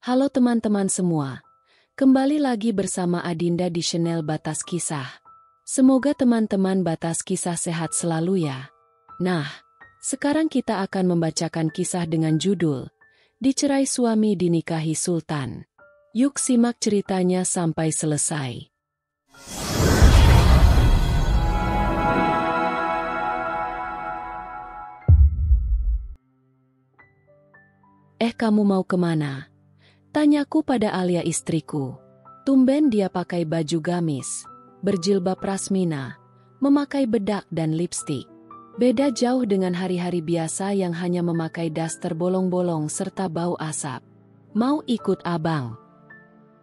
Halo teman-teman semua, kembali lagi bersama Adinda di channel Batas Kisah. Semoga teman-teman Batas Kisah sehat selalu ya. Nah, sekarang kita akan membacakan kisah dengan judul Dicerai Suami Dinikahi Sultan. Yuk simak ceritanya sampai selesai. Kamu mau kemana? Tanyaku pada Alia istriku. Tumben dia pakai baju gamis, berjilbab pasmina, memakai bedak dan lipstik. Beda jauh dengan hari-hari biasa yang hanya memakai daster bolong-bolong serta bau asap. Mau ikut abang?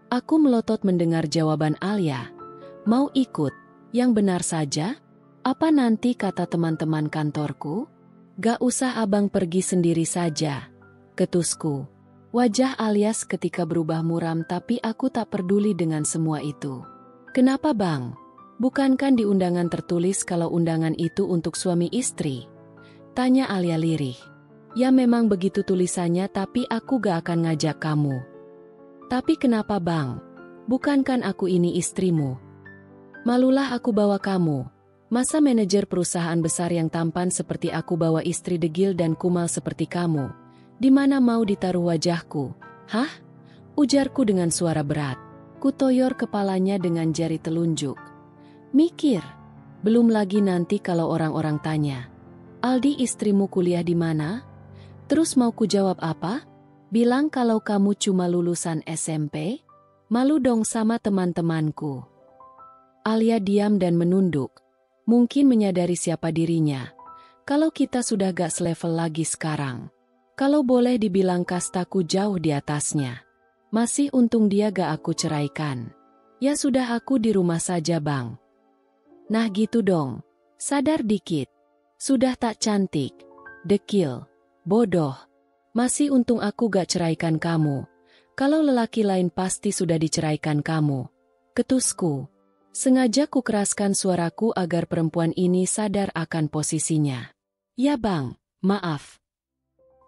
Aku melotot mendengar jawaban Alia. Mau ikut? Yang benar saja? Apa nanti kata teman-teman kantorku? Gak usah abang pergi sendiri saja, ketusku. Wajah Alias ketika berubah muram tapi aku tak peduli dengan semua itu. Kenapa bang? Bukankah di undangan tertulis kalau undangan itu untuk suami istri? Tanya Alia lirih. Ya memang begitu tulisannya tapi aku gak akan ngajak kamu. Tapi kenapa bang? Bukankah aku ini istrimu? Malulah aku bawa kamu. Masa manajer perusahaan besar yang tampan seperti aku bawa istri degil dan kumal seperti kamu? Di mana mau ditaruh wajahku? Hah? Ujarku dengan suara berat. Kutoyor kepalanya dengan jari telunjuk. Mikir. Belum lagi nanti kalau orang-orang tanya. Aldi istrimu kuliah di mana? Terus mau kujawab apa? Bilang kalau kamu cuma lulusan SMP? Malu dong sama teman-temanku. Alia diam dan menunduk. Mungkin menyadari siapa dirinya. Kalau kita sudah gak selevel lagi sekarang. Kalau boleh dibilang kastaku jauh di atasnya. Masih untung dia gak aku ceraikan. Ya sudah aku di rumah saja bang. Nah gitu dong. Sadar dikit. Sudah tak cantik. Dekil. Bodoh. Masih untung aku gak ceraikan kamu. Kalau lelaki lain pasti sudah diceraikan kamu. Ketusku. Sengaja ku keraskan suaraku agar perempuan ini sadar akan posisinya. Ya bang, maaf.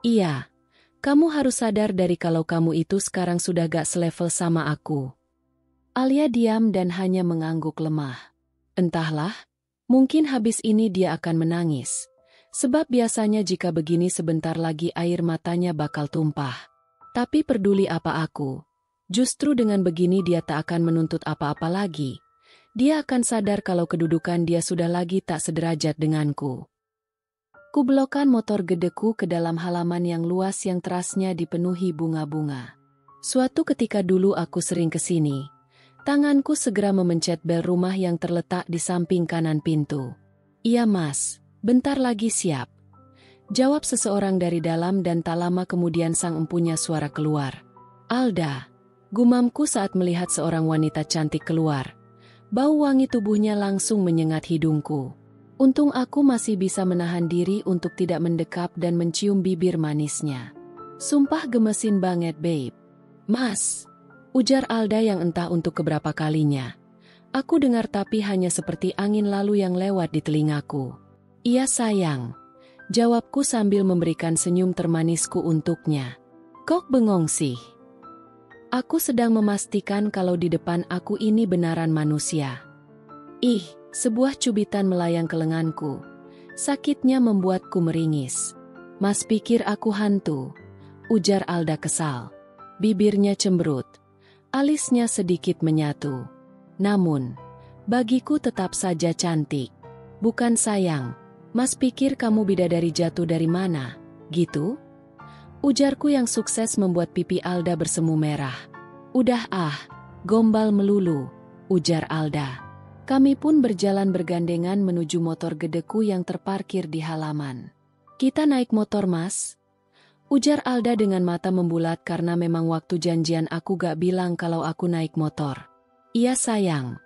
Iya, kamu harus sadar dari kalau kamu itu sekarang sudah gak selevel sama aku. Alia diam dan hanya mengangguk lemah. Entahlah, mungkin habis ini dia akan menangis. Sebab biasanya jika begini sebentar lagi air matanya bakal tumpah. Tapi peduli apa aku? Justru dengan begini dia tak akan menuntut apa-apa lagi. Dia akan sadar kalau kedudukan dia sudah lagi tak sederajat denganku. Kubelokkan motor gedeku ke dalam halaman yang luas yang terasnya dipenuhi bunga-bunga. Suatu ketika dulu aku sering ke sini. Tanganku segera memencet bel rumah yang terletak di samping kanan pintu. Iya mas, bentar lagi siap. Jawab seseorang dari dalam dan tak lama kemudian sang empunya suara keluar. Alda, gumamku saat melihat seorang wanita cantik keluar. Bau wangi tubuhnya langsung menyengat hidungku. Untung aku masih bisa menahan diri untuk tidak mendekap dan mencium bibir manisnya. Sumpah gemesin banget babe. Mas, ujar Alda yang entah untuk keberapa kalinya. Aku dengar tapi hanya seperti angin lalu yang lewat di telingaku. Iya sayang, jawabku sambil memberikan senyum termanisku untuknya. Kok bengong sih? Aku sedang memastikan kalau di depan aku ini benaran manusia. Ih, sebuah cubitan melayang ke lenganku. Sakitnya membuatku meringis. Mas pikir aku hantu, ujar Alda kesal. Bibirnya cemberut. Alisnya sedikit menyatu. Namun, bagiku tetap saja cantik. Bukan sayang, mas pikir kamu bidadari jatuh dari mana, gitu? Ujarku yang sukses membuat pipi Alda bersemu merah. Udah gombal melulu, ujar Alda. Kami pun berjalan bergandengan menuju motor gedeku yang terparkir di halaman. Kita naik motor mas? Ujar Alda dengan mata membulat karena memang waktu janjian aku gak bilang kalau aku naik motor. Iya sayang.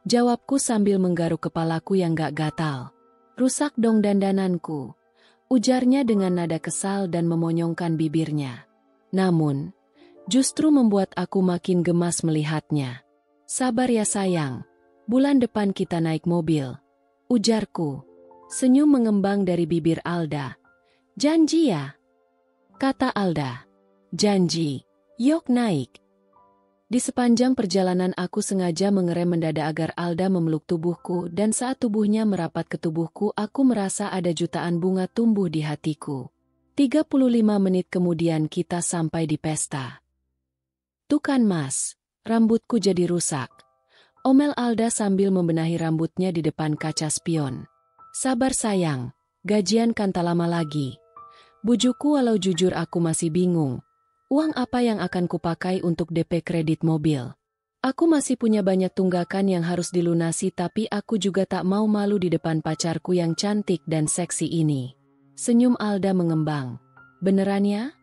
Jawabku sambil menggaruk kepalaku yang gak gatal. Rusak dong dandananku. Ujarnya dengan nada kesal dan memonyongkan bibirnya. Namun, justru membuat aku makin gemas melihatnya. Sabar ya sayang. Bulan depan kita naik mobil. Ujarku. Senyum mengembang dari bibir Alda. Janji ya? Kata Alda. Janji. Yok naik. Di sepanjang perjalanan aku sengaja mengerem mendadak agar Alda memeluk tubuhku dan saat tubuhnya merapat ke tubuhku aku merasa ada jutaan bunga tumbuh di hatiku. 35 menit kemudian kita sampai di pesta. Tuh kan mas, rambutku jadi rusak. Omel Alda sambil membenahi rambutnya di depan kaca spion. Sabar sayang, gajian kan tak lama lagi. Bujuku walau jujur aku masih bingung. Uang apa yang akan kupakai untuk DP kredit mobil? Aku masih punya banyak tunggakan yang harus dilunasi tapi aku juga tak mau malu di depan pacarku yang cantik dan seksi ini. Senyum Alda mengembang. Beneran ya?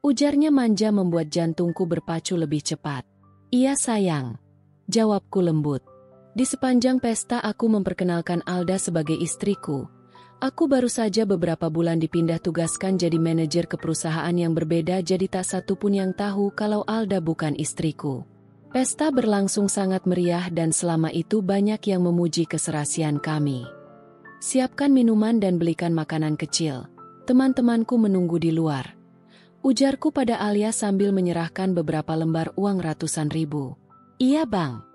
Ujarnya manja membuat jantungku berpacu lebih cepat. Iya sayang. Jawabku lembut. Di sepanjang pesta aku memperkenalkan Alda sebagai istriku. Aku baru saja beberapa bulan dipindah tugaskan jadi manajer ke perusahaan yang berbeda jadi tak satu pun yang tahu kalau Alda bukan istriku. Pesta berlangsung sangat meriah dan selama itu banyak yang memuji keserasian kami. Siapkan minuman dan belikan makanan kecil. Teman-temanku menunggu di luar. Ujarku pada Alia sambil menyerahkan beberapa lembar uang ratusan ribu. Iya bang.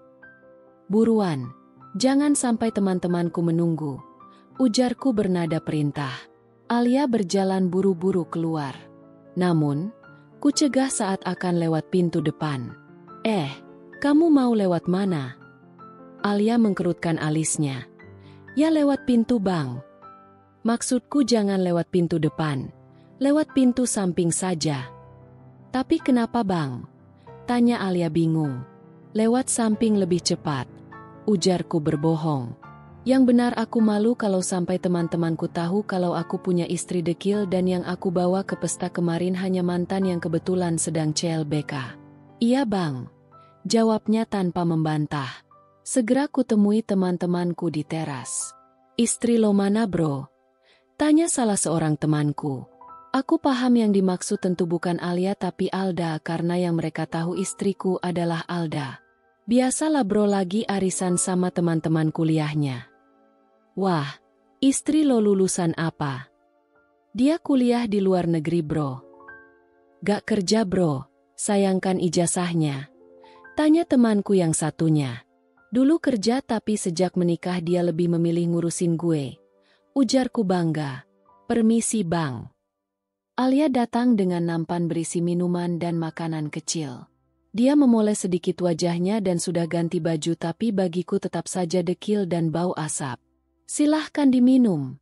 Buruan, jangan sampai teman-temanku menunggu. Ujarku bernada perintah. Alia berjalan buru-buru keluar. Namun, ku cegah saat akan lewat pintu depan. Kamu mau lewat mana? Alia mengkerutkan alisnya. Ya lewat pintu bang. Maksudku jangan lewat pintu depan. Lewat pintu samping saja. Tapi kenapa bang? Tanya Alia bingung. Lewat samping lebih cepat. Ujarku berbohong. Yang benar aku malu kalau sampai teman-temanku tahu kalau aku punya istri dekil dan yang aku bawa ke pesta kemarin hanya mantan yang kebetulan sedang CLBK. Iya bang. Jawabnya tanpa membantah. Segera kutemui teman-temanku di teras. Istri lo mana bro? Tanya salah seorang temanku. Aku paham yang dimaksud tentu bukan Alia tapi Alda karena yang mereka tahu istriku adalah Alda. Biasalah bro lagi arisan sama teman-teman kuliahnya. Wah, istri lo lulusan apa? Dia kuliah di luar negeri bro. Gak kerja bro, sayangkan ijazahnya. Tanya temanku yang satunya. Dulu kerja tapi sejak menikah dia lebih memilih ngurusin gue. Ujarku bangga. Permisi bang. Alia datang dengan nampan berisi minuman dan makanan kecil. Dia memoles sedikit wajahnya dan sudah ganti baju tapi bagiku tetap saja dekil dan bau asap. Silahkan diminum.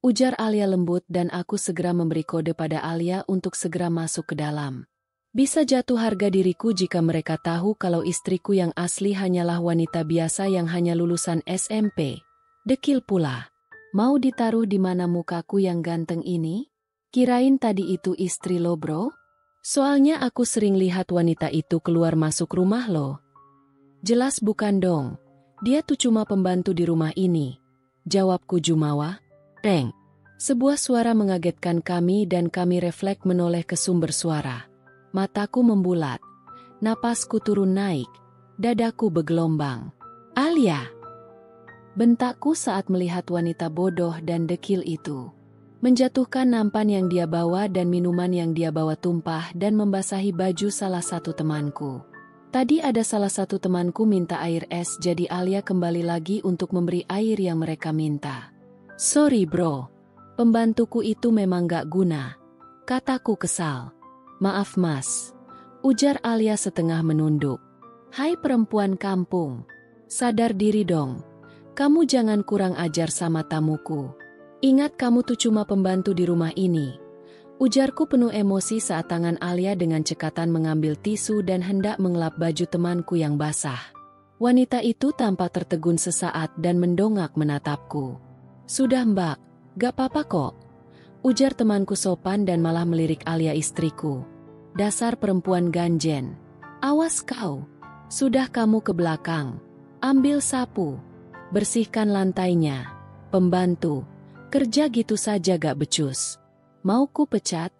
Ujar Alia lembut dan aku segera memberi kode pada Alia untuk segera masuk ke dalam. Bisa jatuh harga diriku jika mereka tahu kalau istriku yang asli hanyalah wanita biasa yang hanya lulusan SMP. Dekil pula. Mau ditaruh di mana mukaku yang ganteng ini? Kirain tadi itu istri lo bro? Soalnya aku sering lihat wanita itu keluar masuk rumah lo. Jelas bukan dong. Dia tuh cuma pembantu di rumah ini. Jawabku jumawa. Reng. Sebuah suara mengagetkan kami dan kami refleks menoleh ke sumber suara. Mataku membulat. Napasku turun naik. Dadaku bergelombang. Alia. Bentakku saat melihat wanita bodoh dan dekil itu. Menjatuhkan nampan yang dia bawa dan minuman yang dia bawa tumpah dan membasahi baju salah satu temanku. Tadi ada salah satu temanku minta air es jadi Alia kembali lagi untuk memberi air yang mereka minta. Sorry bro, pembantuku itu memang gak guna. Kataku kesal. Maaf mas. Ujar Alia setengah menunduk. Hai perempuan kampung. Sadar diri dong. Kamu jangan kurang ajar sama tamuku. Ingat kamu tuh cuma pembantu di rumah ini. Ujarku penuh emosi saat tangan Alia dengan cekatan mengambil tisu dan hendak mengelap baju temanku yang basah. Wanita itu tampak tertegun sesaat dan mendongak menatapku. Sudah mbak, gak apa-apa kok. Ujar temanku sopan dan malah melirik Alia istriku. Dasar perempuan ganjen. Awas kau. Sudah kamu ke belakang. Ambil sapu. Bersihkan lantainya. Pembantu. Kerja gitu saja gak becus. Mau ku pecat?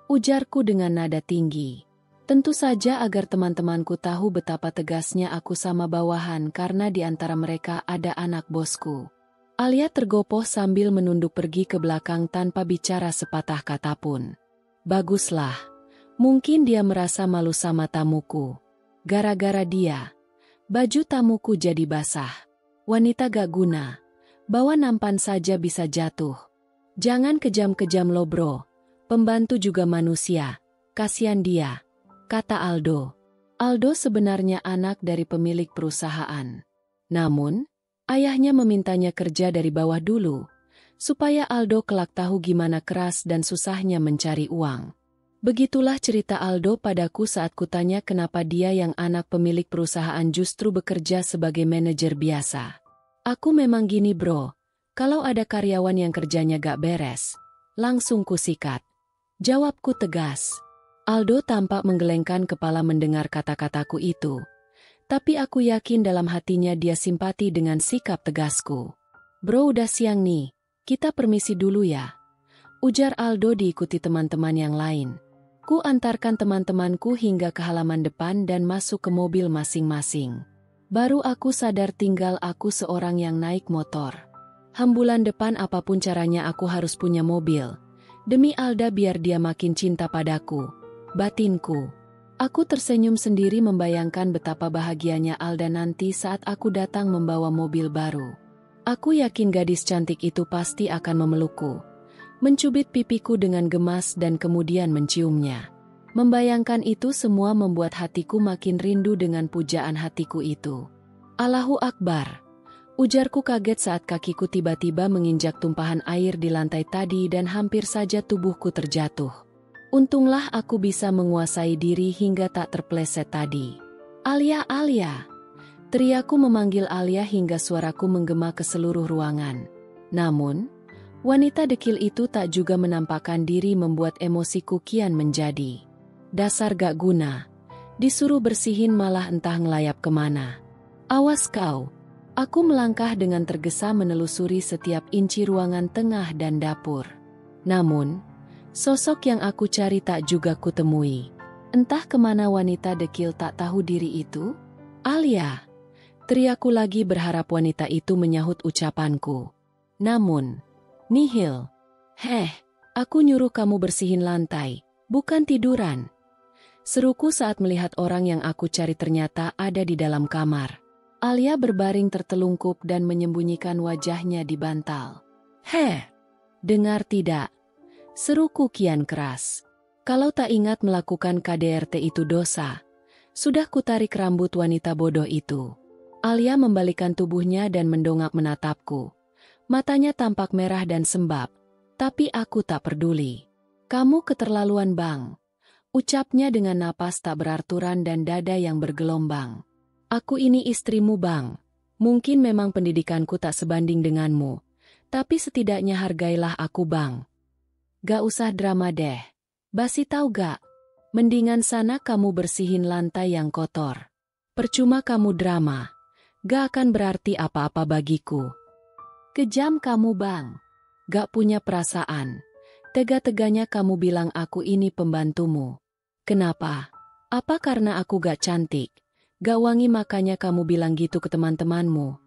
Ujarku dengan nada tinggi. Tentu saja agar teman-temanku tahu betapa tegasnya aku sama bawahan karena di antara mereka ada anak bosku. Alia tergopoh sambil menunduk pergi ke belakang tanpa bicara sepatah kata pun. Baguslah. Mungkin dia merasa malu sama tamuku. Gara-gara dia, baju tamuku jadi basah. Wanita gak guna. Bawa nampan saja bisa jatuh. Jangan kejam-kejam lo bro. Pembantu juga manusia. Kasian dia, kata Aldo. Aldo sebenarnya anak dari pemilik perusahaan. Namun, ayahnya memintanya kerja dari bawah dulu, supaya Aldo kelak tahu gimana keras dan susahnya mencari uang. Begitulah cerita Aldo padaku saat kutanya kenapa dia yang anak pemilik perusahaan justru bekerja sebagai manajer biasa. Aku memang gini bro, kalau ada karyawan yang kerjanya gak beres, langsung kusikat. Jawabku tegas. Aldo tampak menggelengkan kepala mendengar kata-kataku itu. Tapi aku yakin dalam hatinya dia simpati dengan sikap tegasku. Bro udah siang nih, kita permisi dulu ya. Ujar Aldo diikuti teman-teman yang lain. Ku antarkan teman-temanku hingga ke halaman depan dan masuk ke mobil masing-masing. Baru aku sadar tinggal aku seorang yang naik motor. Hambulan depan apapun caranya aku harus punya mobil. Demi Alda biar dia makin cinta padaku. Batinku. Aku tersenyum sendiri membayangkan betapa bahagianya Alda nanti saat aku datang membawa mobil baru. Aku yakin gadis cantik itu pasti akan memelukku, mencubit pipiku dengan gemas dan kemudian menciumnya. Membayangkan itu semua membuat hatiku makin rindu dengan pujaan hatiku itu. Allahu Akbar. Ujarku kaget saat kakiku tiba-tiba menginjak tumpahan air di lantai tadi dan hampir saja tubuhku terjatuh. Untunglah aku bisa menguasai diri hingga tak terpleset tadi. Alia, Alia. Teriaku memanggil Alia hingga suaraku menggema ke seluruh ruangan. Namun, wanita dekil itu tak juga menampakkan diri membuat emosiku kian menjadi. Dasar gak guna. Disuruh bersihin malah entah ngelayap kemana. Awas kau. Aku melangkah dengan tergesa menelusuri setiap inci ruangan tengah dan dapur. Namun, sosok yang aku cari tak juga kutemui. Entah kemana wanita dekil tak tahu diri itu. Alia. Teriaku lagi berharap wanita itu menyahut ucapanku. Namun, nihil. Aku nyuruh kamu bersihin lantai, bukan tiduran. Seruku saat melihat orang yang aku cari ternyata ada di dalam kamar. Alia berbaring tertelungkup dan menyembunyikan wajahnya di bantal. Dengar tidak? Seruku kian keras. Kalau tak ingat melakukan KDRT itu dosa, sudah kutarik rambut wanita bodoh itu. Alia membalikkan tubuhnya dan mendongak menatapku. Matanya tampak merah dan sembab, tapi aku tak peduli. Kamu keterlaluan bang. Ucapnya dengan napas tak beraturan dan dada yang bergelombang. Aku ini istrimu bang. Mungkin memang pendidikanku tak sebanding denganmu, tapi setidaknya hargailah aku bang. Gak usah drama deh. Basi tahu gak? Mendingan sana kamu bersihin lantai yang kotor. Percuma kamu drama. Gak akan berarti apa-apa bagiku. Kejam kamu bang. Gak punya perasaan. Tega-teganya kamu bilang aku ini pembantumu. Kenapa? Apa karena aku gak cantik? Gak wangi makanya kamu bilang gitu ke teman-temanmu?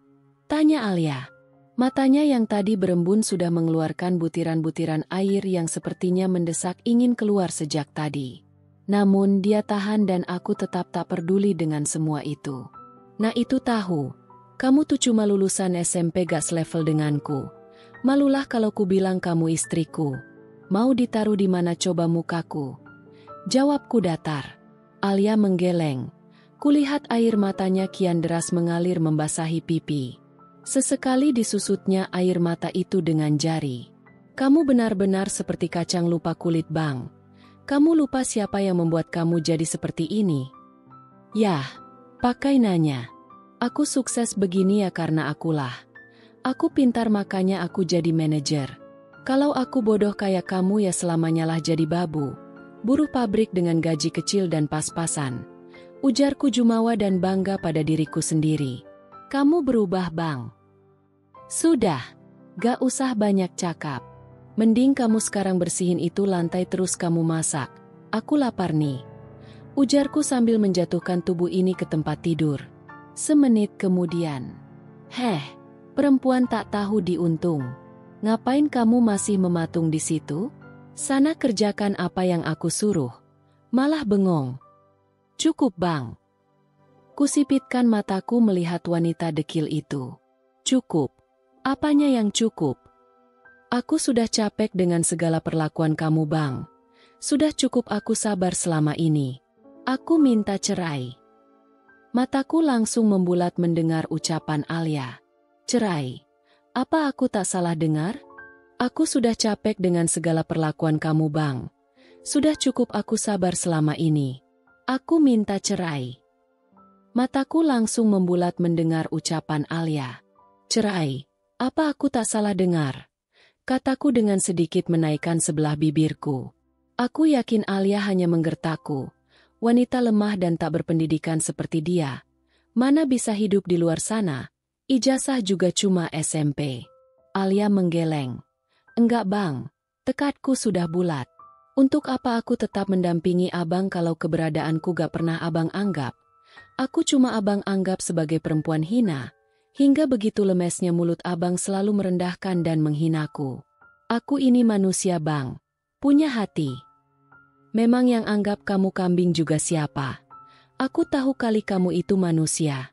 Tanya Alia. Matanya yang tadi berembun sudah mengeluarkan butiran-butiran air yang sepertinya mendesak ingin keluar sejak tadi. Namun dia tahan dan aku tetap tak peduli dengan semua itu. Nah itu tahu, kamu tuh cuma lulusan SMP gak selevel denganku. Malulah kalau ku bilang kamu istriku. Mau ditaruh di mana coba mukaku? Jawabku datar. Alia menggeleng. Kulihat air matanya kian deras mengalir membasahi pipi. Sesekali disusutnya air mata itu dengan jari. Kamu benar-benar seperti kacang lupa kulit bang. Kamu lupa siapa yang membuat kamu jadi seperti ini? Yah, pakai nanya. Aku sukses begini ya karena akulah. Aku pintar makanya aku jadi manajer. Kalau aku bodoh kayak kamu ya selamanya lah jadi babu. Buruh pabrik dengan gaji kecil dan pas-pasan. Ujarku jumawa dan bangga pada diriku sendiri. Kamu berubah bang. Sudah, gak usah banyak cakap. Mending kamu sekarang bersihin itu lantai terus kamu masak. Aku lapar nih. Ujarku sambil menjatuhkan tubuh ini ke tempat tidur. Semenit kemudian. Perempuan tak tahu diuntung. Ngapain kamu masih mematung di situ? Sana kerjakan apa yang aku suruh. malah bengong. Cukup bang. Kusipitkan mataku melihat wanita dekil itu. Cukup. Apanya yang cukup? Aku sudah capek dengan segala perlakuan kamu bang. Sudah cukup aku sabar selama ini. Aku minta cerai. Mataku langsung membulat mendengar ucapan Alia. Cerai? Apa aku tak salah dengar? Aku sudah capek dengan segala perlakuan kamu bang. Sudah cukup aku sabar selama ini. Aku minta cerai. Mataku langsung membulat mendengar ucapan Alia. Cerai? Apa aku tak salah dengar? Kataku dengan sedikit menaikkan sebelah bibirku. Aku yakin Alia hanya menggertakku. Wanita lemah dan tak berpendidikan seperti dia. Mana bisa hidup di luar sana? Ijazah juga cuma SMP. Alia menggeleng. Enggak bang, tekadku sudah bulat. Untuk apa aku tetap mendampingi abang kalau keberadaanku gak pernah abang anggap? Aku cuma abang anggap sebagai perempuan hina, hingga begitu lemesnya mulut abang selalu merendahkan dan menghinaku. Aku ini manusia bang, punya hati. Memang yang anggap kamu kambing juga siapa? Aku tahu kali kamu itu manusia.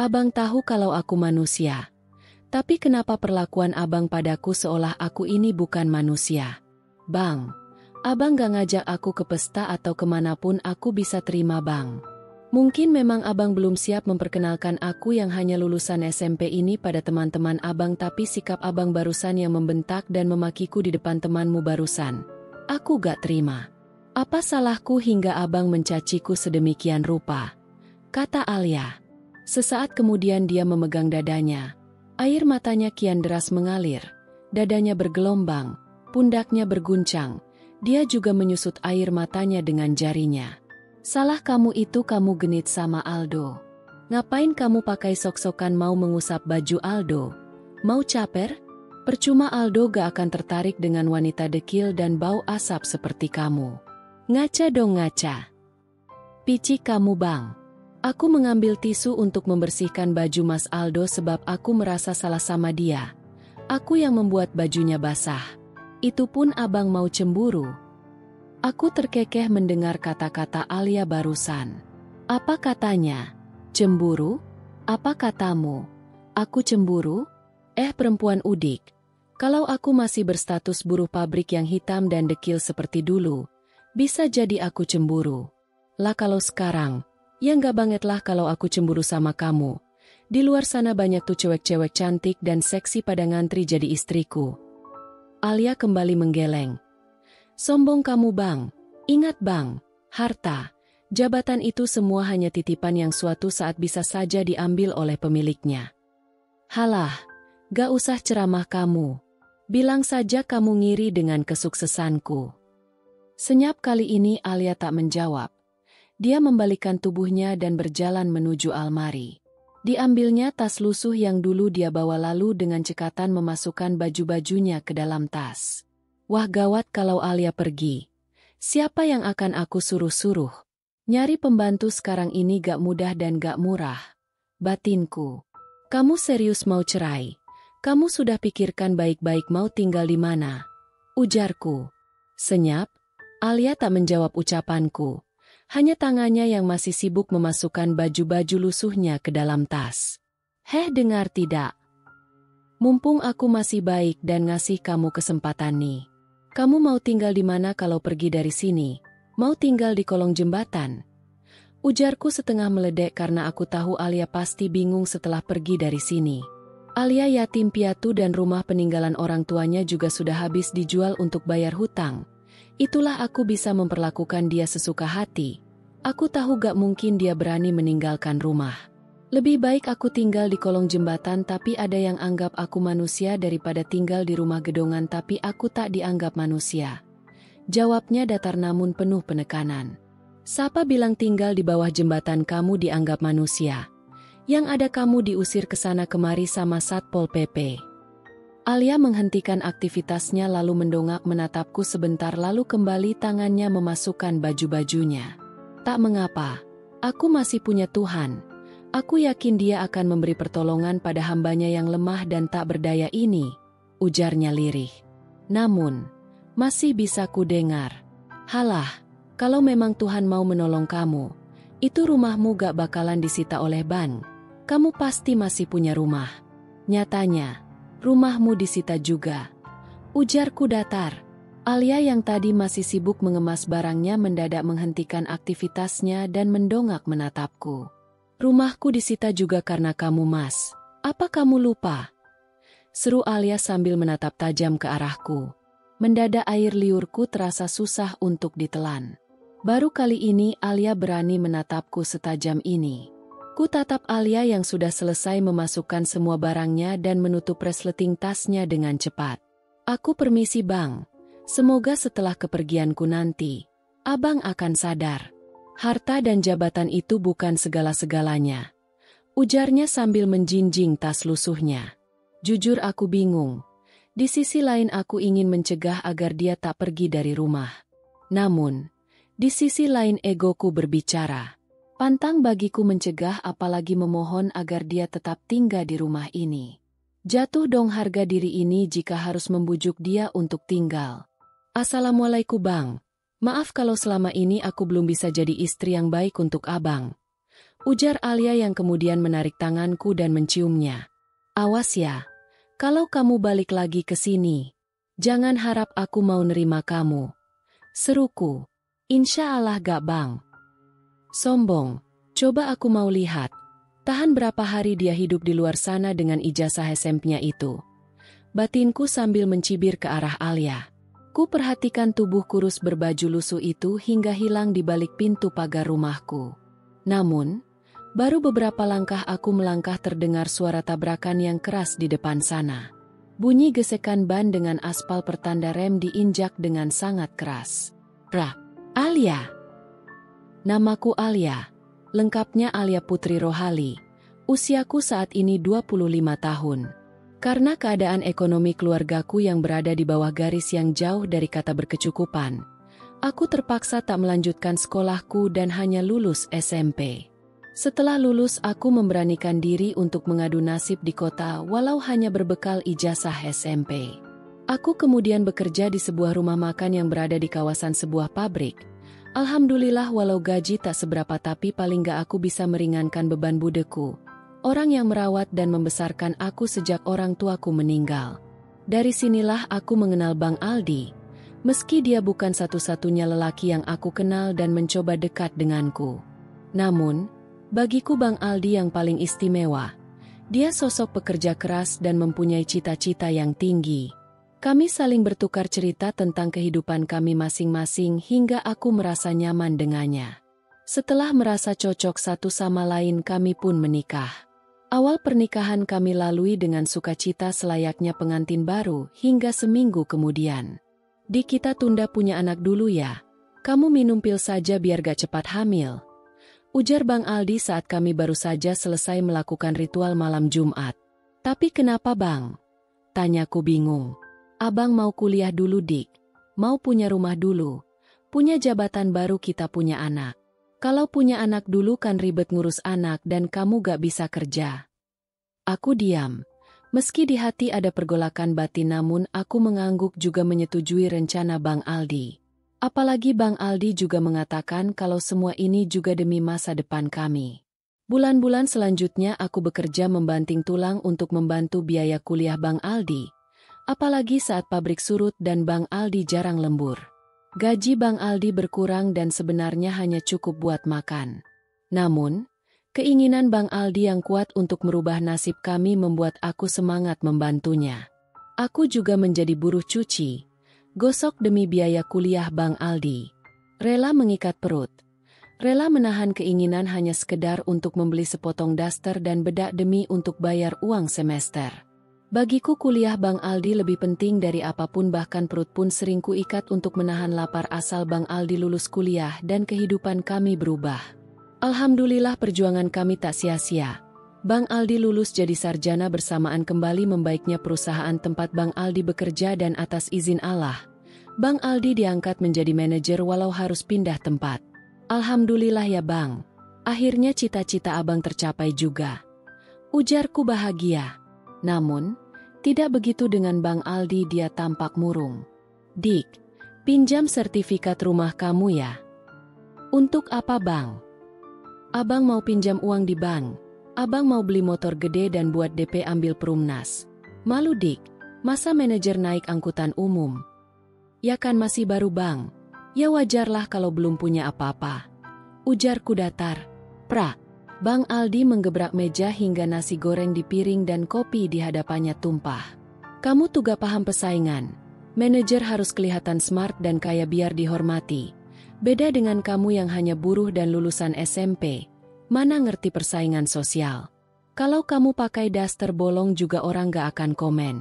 Abang tahu kalau aku manusia. Tapi kenapa perlakuan abang padaku seolah aku ini bukan manusia? Bang, abang gak ngajak aku ke pesta atau kemanapun aku bisa terima bang. Mungkin memang abang belum siap memperkenalkan aku yang hanya lulusan SMP ini pada teman-teman abang, tapi sikap abang barusan yang membentak dan memakiku di depan temanmu barusan. Aku gak terima. Apa salahku hingga abang mencaciku sedemikian rupa? Kata Alia. Sesaat kemudian dia memegang dadanya. Air matanya kian deras mengalir. Dadanya bergelombang, pundaknya berguncang. Dia juga menyusut air matanya dengan jarinya. Salah kamu itu kamu genit sama Aldo. Ngapain kamu pakai sok-sokan mau mengusap baju Aldo? Mau caper? Percuma Aldo gak akan tertarik dengan wanita dekil dan bau asap seperti kamu. Ngaca dong ngaca. Picik kamu bang. Aku mengambil tisu untuk membersihkan baju Mas Aldo sebab aku merasa salah sama dia. Aku yang membuat bajunya basah. Itu pun abang mau cemburu. Aku terkekeh mendengar kata-kata Alia barusan. Apa katanya? Cemburu? Apa katamu? Aku cemburu? Perempuan udik. Kalau aku masih berstatus buruh pabrik yang hitam dan dekil seperti dulu, bisa jadi aku cemburu. Lah kalau sekarang, ya nggak banget lah kalau aku cemburu sama kamu. Di luar sana banyak tuh cewek-cewek cantik dan seksi pada ngantri jadi istriku. Alia kembali menggeleng. Sombong kamu bang. Ingat bang, harta, jabatan itu semua hanya titipan yang suatu saat bisa saja diambil oleh pemiliknya. Halah, gak usah ceramah kamu. Bilang saja kamu ngiri dengan kesuksesanku. Senyap kali ini Alia tak menjawab. Dia membalikkan tubuhnya dan berjalan menuju almari. Diambilnya tas lusuh yang dulu dia bawa lalu dengan cekatan memasukkan baju-bajunya ke dalam tas. Wah gawat kalau Alia pergi. Siapa yang akan aku suruh-suruh? Nyari pembantu sekarang ini gak mudah dan gak murah. Batinku. Kamu serius mau cerai? Kamu sudah pikirkan baik-baik mau tinggal di mana? Ujarku. Senyap. Alia tak menjawab ucapanku. Hanya tangannya yang masih sibuk memasukkan baju-baju lusuhnya ke dalam tas. Dengar tidak? Mumpung aku masih baik dan ngasih kamu kesempatan nih. Kamu mau tinggal di mana kalau pergi dari sini? Mau tinggal di kolong jembatan? Ujarku setengah meledek karena aku tahu Alia pasti bingung setelah pergi dari sini. Alia yatim piatu dan rumah peninggalan orang tuanya juga sudah habis dijual untuk bayar hutang. Itulah aku bisa memperlakukan dia sesuka hati. Aku tahu gak mungkin dia berani meninggalkan rumah. Lebih baik aku tinggal di kolong jembatan tapi ada yang anggap aku manusia daripada tinggal di rumah gedongan tapi aku tak dianggap manusia. Jawabnya datar namun penuh penekanan. Siapa bilang tinggal di bawah jembatan kamu dianggap manusia? Yang ada kamu diusir ke sana kemari sama Satpol PP. Alia menghentikan aktivitasnya lalu mendongak menatapku sebentar lalu kembali tangannya memasukkan baju-bajunya. Tak mengapa, aku masih punya Tuhan. Aku yakin dia akan memberi pertolongan pada hambanya yang lemah dan tak berdaya ini, ujarnya lirih. Namun, masih bisa ku dengar. Halah, Kalau memang Tuhan mau menolong kamu, itu rumahmu gak bakalan disita oleh bank. Kamu pasti masih punya rumah. Nyatanya, rumahmu disita juga. Ujarku datar. Alia yang tadi masih sibuk mengemas barangnya mendadak menghentikan aktivitasnya dan mendongak menatapku. Rumahku disita juga karena kamu, Mas. Apa kamu lupa? Seru Alia sambil menatap tajam ke arahku. Mendadak air liurku terasa susah untuk ditelan. Baru kali ini Alia berani menatapku setajam ini. Ku tatap Alia yang sudah selesai memasukkan semua barangnya dan menutup resleting tasnya dengan cepat. Aku permisi, Bang. Semoga setelah kepergianku nanti, Abang akan sadar. Harta dan jabatan itu bukan segala-segalanya. Ujarnya sambil menjinjing tas lusuhnya. Jujur aku bingung. Di sisi lain aku ingin mencegah agar dia tak pergi dari rumah. Namun, di sisi lain egoku berbicara. Pantang bagiku mencegah apalagi memohon agar dia tetap tinggal di rumah ini. Jatuh dong harga diri ini jika harus membujuk dia untuk tinggal. Assalamualaikum, Bang. Maaf kalau selama ini aku belum bisa jadi istri yang baik untuk Abang. Ujar Alia yang kemudian menarik tanganku dan menciumnya. Awas ya, kalau kamu balik lagi ke sini, jangan harap aku mau nerima kamu. Seruku. Insya Allah gak, Bang. Sombong. Coba aku mau lihat. Tahan berapa hari dia hidup di luar sana dengan ijazah SMP-nya itu. Batinku sambil mencibir ke arah Alia. Ku perhatikan tubuh kurus berbaju lusuh itu hingga hilang di balik pintu pagar rumahku. Namun, baru beberapa langkah aku melangkah terdengar suara tabrakan yang keras di depan sana. Bunyi gesekan ban dengan aspal pertanda rem diinjak dengan sangat keras. Rak, Alia. Namaku Alia. Lengkapnya Alia Putri Rohali. Usiaku saat ini 25 tahun. Karena keadaan ekonomi keluargaku yang berada di bawah garis yang jauh dari kata berkecukupan, aku terpaksa tak melanjutkan sekolahku dan hanya lulus SMP. Setelah lulus aku memberanikan diri untuk mengadu nasib di kota walau hanya berbekal ijazah SMP. Aku kemudian bekerja di sebuah rumah makan yang berada di kawasan sebuah pabrik. Alhamdulillah walau gaji tak seberapa tapi paling gak aku bisa meringankan beban budeku. Orang yang merawat dan membesarkan aku sejak orang tuaku meninggal. Dari sinilah aku mengenal Bang Aldi. Meski dia bukan satu-satunya lelaki yang aku kenal dan mencoba dekat denganku. Namun, bagiku Bang Aldi yang paling istimewa. Dia sosok pekerja keras dan mempunyai cita-cita yang tinggi. Kami saling bertukar cerita tentang kehidupan kami masing-masing hingga aku merasa nyaman dengannya. Setelah merasa cocok satu sama lain kami pun menikah. Awal pernikahan kami lalui dengan sukacita selayaknya pengantin baru hingga seminggu kemudian. Di kita tunda punya anak dulu ya. Kamu minum pil saja biar gak cepat hamil. Ujar Bang Aldi saat kami baru saja selesai melakukan ritual malam Jumat. Tapi kenapa Bang? Tanyaku bingung. Abang mau kuliah dulu Dik. Mau punya rumah dulu. Punya jabatan baru kita punya anak. Kalau punya anak dulu kan ribet ngurus anak dan kamu gak bisa kerja. Aku diam. Meski di hati ada pergolakan batin namun aku mengangguk juga menyetujui rencana Bang Aldi. Apalagi Bang Aldi juga mengatakan kalau semua ini juga demi masa depan kami. Bulan-bulan selanjutnya aku bekerja membanting tulang untuk membantu biaya kuliah Bang Aldi. Apalagi saat pabrik surut dan Bang Aldi jarang lembur. Gaji Bang Aldi berkurang dan sebenarnya hanya cukup buat makan. Namun, keinginan Bang Aldi yang kuat untuk merubah nasib kami membuat aku semangat membantunya. Aku juga menjadi buruh cuci, gosok demi biaya kuliah Bang Aldi. Rela mengikat perut. Rela menahan keinginan hanya sekedar untuk membeli sepotong daster dan bedak demi untuk bayar uang semester. Bagiku kuliah Bang Aldi lebih penting dari apapun bahkan perut pun sering kuikat untuk menahan lapar asal Bang Aldi lulus kuliah dan kehidupan kami berubah. Alhamdulillah perjuangan kami tak sia-sia. Bang Aldi lulus jadi sarjana bersamaan kembali membaiknya perusahaan tempat Bang Aldi bekerja dan atas izin Allah, Bang Aldi diangkat menjadi manajer walau harus pindah tempat. Alhamdulillah ya Bang, akhirnya cita-cita Abang tercapai juga. Ujarku bahagia. Namun, tidak begitu dengan Bang Aldi dia tampak murung. Dik, pinjam sertifikat rumah kamu ya. Untuk apa, Bang? Abang mau pinjam uang di bank. Abang mau beli motor gede dan buat DP ambil perumnas. Malu dik, masa manajer naik angkutan umum? Ya kan masih baru, Bang. Ya wajarlah kalau belum punya apa-apa. Ujarku datar. Pra. Bang Aldi menggebrak meja hingga nasi goreng di piring dan kopi di hadapannya tumpah. Kamu tuh gak paham persaingan. Manajer harus kelihatan smart dan kaya biar dihormati. Beda dengan kamu yang hanya buruh dan lulusan SMP. Mana ngerti persaingan sosial. Kalau kamu pakai daster bolong juga orang gak akan komen.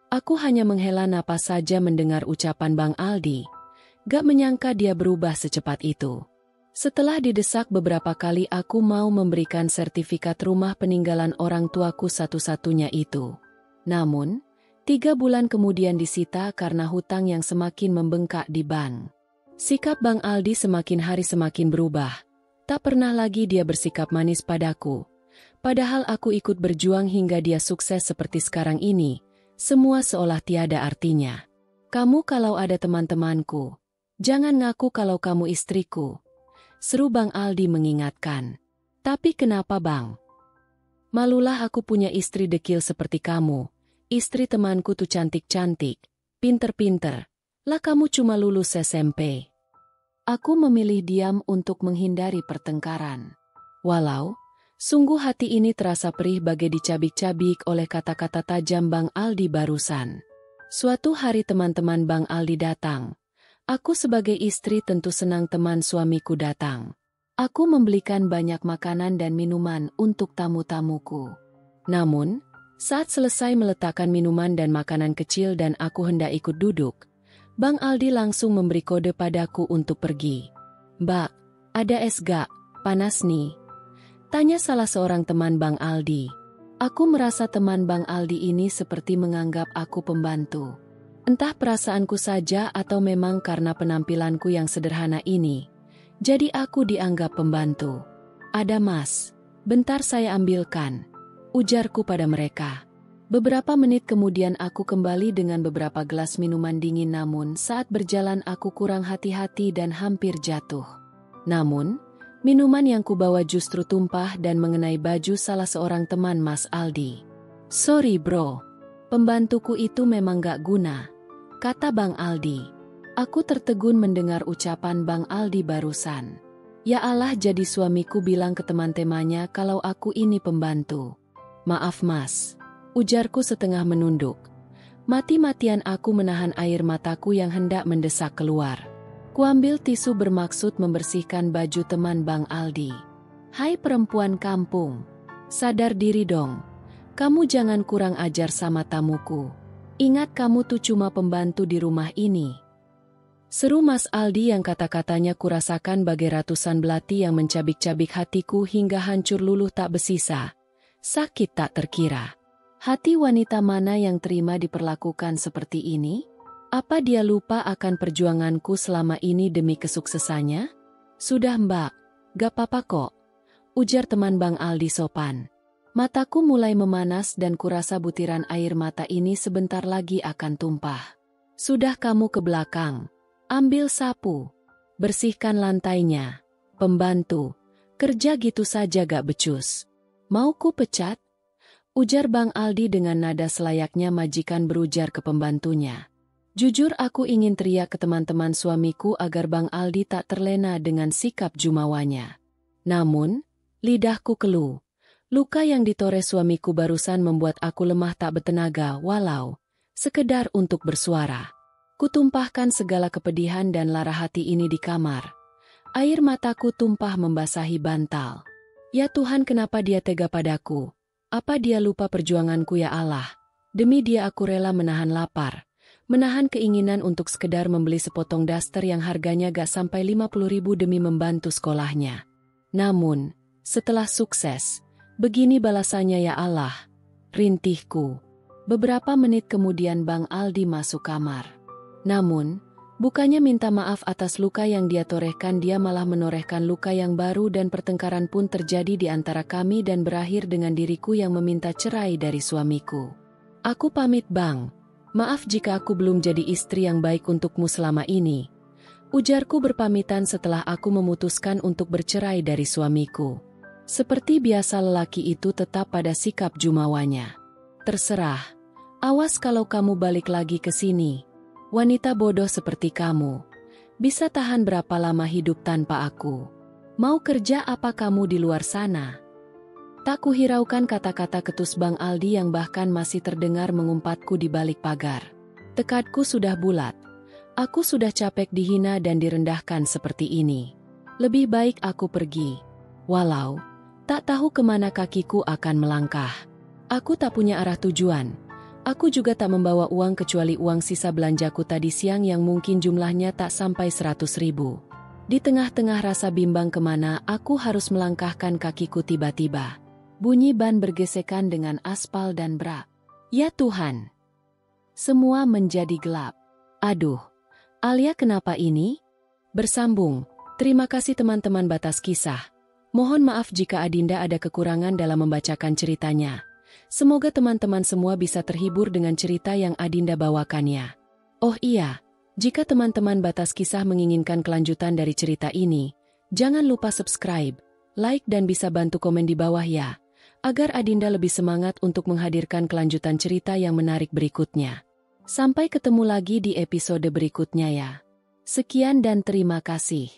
Aku hanya menghela napas saja mendengar ucapan Bang Aldi. Gak menyangka dia berubah secepat itu. Setelah didesak beberapa kali aku mau memberikan sertifikat rumah peninggalan orang tuaku satu-satunya itu. Namun, 3 bulan kemudian disita karena hutang yang semakin membengkak di bank. Sikap Bang Aldi semakin hari semakin berubah. Tak pernah lagi dia bersikap manis padaku. Padahal aku ikut berjuang hingga dia sukses seperti sekarang ini. Semua seolah tiada artinya. Kamu kalau ada teman-temanku. Jangan ngaku kalau kamu istriku. Seru Bang Aldi mengingatkan. Tapi kenapa Bang? Malulah aku punya istri dekil seperti kamu. Istri temanku tuh cantik-cantik, pinter-pinter. Lah kamu cuma lulus SMP. Aku memilih diam untuk menghindari pertengkaran. Walau, sungguh hati ini terasa perih bagai dicabik-cabik oleh kata-kata tajam Bang Aldi barusan. Suatu hari teman-teman Bang Aldi datang. Aku sebagai istri tentu senang teman suamiku datang. Aku membelikan banyak makanan dan minuman untuk tamu-tamuku. Namun, saat selesai meletakkan minuman dan makanan kecil dan aku hendak ikut duduk, Bang Aldi langsung memberi kode padaku untuk pergi. Mbak, ada es gak? Panas nih. Tanya salah seorang teman Bang Aldi. Aku merasa teman Bang Aldi ini seperti menganggap aku pembantu. Entah perasaanku saja atau memang karena penampilanku yang sederhana ini. Jadi aku dianggap pembantu. Ada mas. Bentar saya ambilkan. Ujarku pada mereka. Beberapa menit kemudian aku kembali dengan beberapa gelas minuman dingin namun saat berjalan aku kurang hati-hati dan hampir jatuh. Namun, minuman yang kubawa justru tumpah dan mengenai baju salah seorang teman Mas Aldi. Sorry bro, pembantuku itu memang gak guna, kata Bang Aldi. Aku tertegun mendengar ucapan Bang Aldi barusan. Ya Allah, jadi suamiku bilang ke teman-temannya kalau aku ini pembantu. Maaf mas, ujarku setengah menunduk. Mati-matian aku menahan air mataku yang hendak mendesak keluar. Kuambil tisu bermaksud membersihkan baju teman Bang Aldi. Hai perempuan kampung, sadar diri dong. Kamu jangan kurang ajar sama tamuku. Ingat kamu tuh cuma pembantu di rumah ini. Seru Mas Aldi yang kata-katanya kurasakan bagai ratusan belati yang mencabik-cabik hatiku hingga hancur luluh tak bersisa. Sakit tak terkira. Hati wanita mana yang terima diperlakukan seperti ini? Apa dia lupa akan perjuanganku selama ini demi kesuksesannya? Sudah mbak, gak apa-apa kok. Ujar teman Bang Aldi sopan. Mataku mulai memanas dan kurasa butiran air mata ini sebentar lagi akan tumpah. Sudah kamu ke belakang. Ambil sapu. Bersihkan lantainya. Pembantu. Kerja gitu saja gak becus. Mau ku pecat? Ujar Bang Aldi dengan nada selayaknya majikan berujar ke pembantunya. Jujur aku ingin teriak ke teman-teman suamiku agar Bang Aldi tak terlena dengan sikap jumawanya. Namun, lidahku keluh. Luka yang ditores suamiku barusan membuat aku lemah tak bertenaga walau sekedar untuk bersuara. Kutumpahkan segala kepedihan dan lara hati ini di kamar. Air mataku tumpah membasahi bantal. Ya Tuhan, kenapa dia tega padaku? Apa dia lupa perjuanganku ya Allah? Demi dia aku rela menahan lapar. Menahan keinginan untuk sekedar membeli sepotong daster yang harganya gak sampai 50.000 demi membantu sekolahnya. Namun, setelah sukses, begini balasannya ya Allah. Rintihku. Beberapa menit kemudian Bang Aldi masuk kamar. Namun, bukannya minta maaf atas luka yang dia torehkan, dia malah menorehkan luka yang baru dan pertengkaran pun terjadi di antara kami dan berakhir dengan diriku yang meminta cerai dari suamiku. Aku pamit bang. Maaf jika aku belum jadi istri yang baik untukmu selama ini. Ujarku berpamitan setelah aku memutuskan untuk bercerai dari suamiku. Seperti biasa lelaki itu tetap pada sikap jumawanya. Terserah. Awas kalau kamu balik lagi ke sini. Wanita bodoh seperti kamu. Bisa tahan berapa lama hidup tanpa aku? Mau kerja apa kamu di luar sana? Tak kuhiraukan kata-kata ketus Bang Aldi yang bahkan masih terdengar mengumpatku di balik pagar. Tekadku sudah bulat. Aku sudah capek dihina dan direndahkan seperti ini. Lebih baik aku pergi. Walau tak tahu kemana kakiku akan melangkah. Aku tak punya arah tujuan. Aku juga tak membawa uang kecuali uang sisa belanjaku tadi siang yang mungkin jumlahnya tak sampai 100.000. Di tengah-tengah rasa bimbang kemana aku harus melangkahkan kakiku tiba-tiba. Bunyi ban bergesekan dengan aspal dan brak. Ya Tuhan! Semua menjadi gelap. Aduh, Alia kenapa ini? Bersambung. Terima kasih teman-teman Batas Kisah. Mohon maaf jika Adinda ada kekurangan dalam membacakan ceritanya. Semoga teman-teman semua bisa terhibur dengan cerita yang Adinda bawakannya. Oh iya, jika teman-teman Batas Kisah menginginkan kelanjutan dari cerita ini, jangan lupa subscribe, like dan bisa bantu komen di bawah ya, agar Adinda lebih semangat untuk menghadirkan kelanjutan cerita yang menarik berikutnya. Sampai ketemu lagi di episode berikutnya ya. Sekian dan terima kasih.